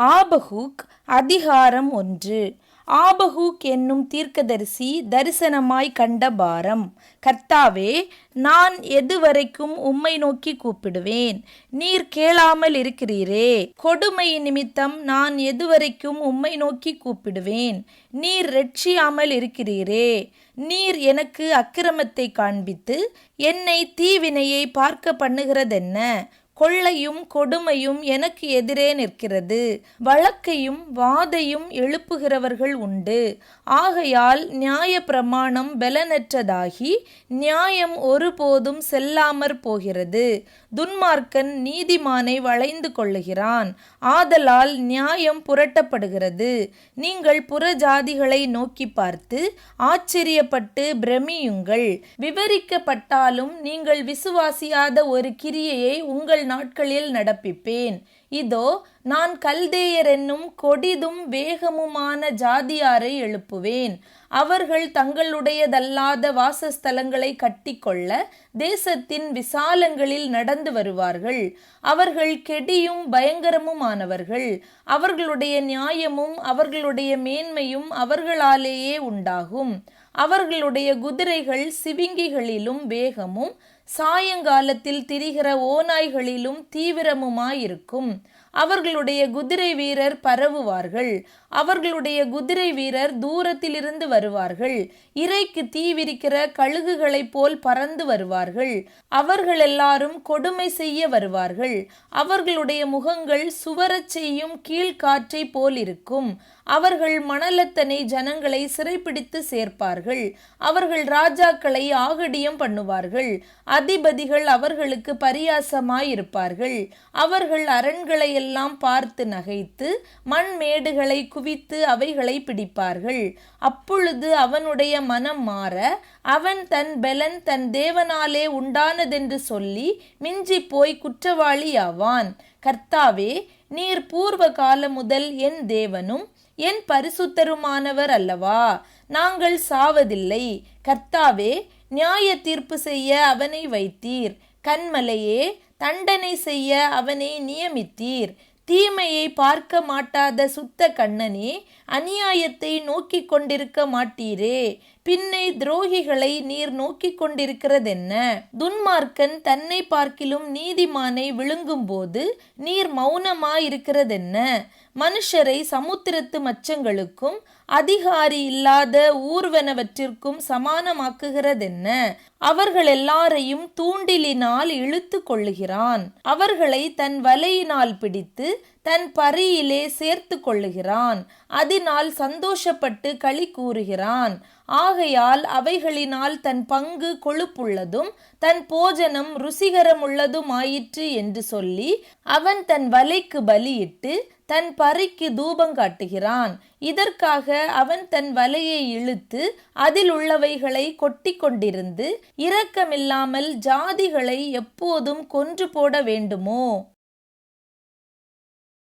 ஆபகுக் அதிகாரம் 1. ஆபகுக் என்னும் தீர்க்கதரிசி தரிசனமாய் கண்ட பாரம். கர்த்தாவே, நான் எதுவரைக்கும் உம்மை நோக்கி கூப்பிடுவேன்? நீர் கேளாமல் இருக்கிறீரே. கொடுமை நிமித்தம் நான் எதுவரைக்கும் உம்மை நோக்கி கூப்பிடுவேன்? நீர் இரட்சியாமல் இருக்கிறீரே. நீர் எனக்கு அக்கிரமத்தை காண்பித்து என்னை தீவினையை பார்க்க பண்ணுகிறதென்ன? கொள்ளையும் கொடுமையும் எனக்கு எதிரே நிற்கிறது. வழக்கையும் வாதையும் எழுப்புகிறவர்கள் உண்டு. ஆகையால் நியாய பிரமாணம் பலனற்றதாகி நியாயம் ஒருபோதும் செல்லாமற் போகிறது. துன்மார்க்கன் நீதிமானை வளைந்து கொள்ளுகிறான். ஆதலால் நியாயம் புரட்டப்படுகிறது. நீங்கள் புறஜாதிகளை நோக்கி பார்த்து ஆச்சரியப்பட்டு பிரமியுங்கள். விவரிக்கப்பட்டாலும் நீங்கள் விசுவாசியாத ஒரு கிரியையை உங்கள் நாட்களில் நடப்பிப்பேன். இதோ, நான் கல்தேயர் என்னும் கொடிதும் வேகமுமான ஜாதியாரை எழுப்புவேன். அவர்கள் தங்களுடையதல்லாத வாசஸ்தலங்களை கட்டிக்கொள்ள தேசத்தின் விசாலங்களில் நடந்து வருவார்கள். அவர்கள் கெடியும் பயங்கரமுமானவர்கள். அவர்களுடைய நியாயமும் அவர்களுடைய மேன்மையும் அவர்களாலேயே உண்டாகும். அவர்களுடைய குதிரைகள் சிவிங்கிகளிலும் வேகமும் சாயங்காலத்தில் திரிகிற ஓநாய்களிலும் தீவிரமுமாயிருக்கும். அவர்களுடைய குதிரை வீரர் பரவுவார்கள். அவர்களுடைய குதிரை வீரர் தூரத்திலிருந்து வருவார்கள். இரைக்கு தீ விரிக்கிற கழுகுகளைப் போல் பறந்து வருவார்கள். அவர்கள் எல்லாரும் கொடுமை செய்ய வருவார்கள். அவர்களுடைய முகங்கள் சுவரச் செய்யும் கீழ்காற்றை போல் இருக்கும். அவர்கள் மணலத்தனை ஜனங்களை சிறைப்பிடித்து சேர்ப்பார்கள். அவர்கள் ராஜாக்களை ஆகடியம் பண்ணுவார்கள். அதிபதிகள் அவர்களுக்கு பரியாசமாயிருப்பார்கள். அவர்கள் அரண்களை எல்லாம் பார்த்து நகைத்து மண்மேடுகளை குவித்து அவைகளை பிடிப்பார்கள். அப்பொழுது அவனுடைய மனம் மாற அவன் தன் பெலன் தன் தேவனாலே உண்டானதென்று சொல்லி மிஞ்சி போய் குற்றவாளியாவான். கர்த்தாவே, நீர் பூர்வ காலம் முதல் என் தேவனும் என் பரிசுத்தருமானவர் அல்லவா? நாங்கள் சாவதில்லை. கர்த்தாவே, நியாய தீர்ப்பு செய்ய அவனை வைத்தீர். கன்மலையே, தண்டனை செய்ய அவனை நியமித்தீர். தீமையை பார்க்க மாட்டாத சுத்த கண்ணனே, அநியாயத்தை நோக்கி கொண்டிருக்க மாட்டீரே. பின்னை துரோகிகளை நீர் நோக்கி கொண்டிருக்கிறதென்ன? துன்மார்க்கன் தன்னை பார்க்கிலும் நீதிமானை விழுங்கும் போது நீர் மௌனமாயிருக்கிறதென்ன? மனுஷரை சமுத்திரத்து மச்சங்களுக்கும் அதிகாரி இல்லாத ஊர்வனவற்றிற்கும் சமானமாக்குகிறதென்ன? அவர்கள் எல்லாரையும் தூண்டிலினால் இழுத்து கொள்ளுகிறான். அவர்களை தன் வலையினால் பிடித்து தன் பரியிலே சேர்த்து கொள்ளுகிறான். அதனால் சந்தோஷப்பட்டு களி கூறுகிறான். ஆகையால் அவைகளினால் தன் பங்கு கொழுப்புள்ளதும் தன் போஜனம் ருசிகரமுள்ளதுமாயிற்று என்று சொல்லி அவன் தன் வலைக்கு பலியிட்டு தன் பறிக்கு தூபங்காட்டுகிறான். இதற்காக அவன் தன் வலையை இழுத்து அதில் உள்ளவைகளை கொட்டி கொண்டிருந்து இரக்கமில்லாமல் ஜாதிகளை எப்போதும் கொன்று போட வேண்டுமோ?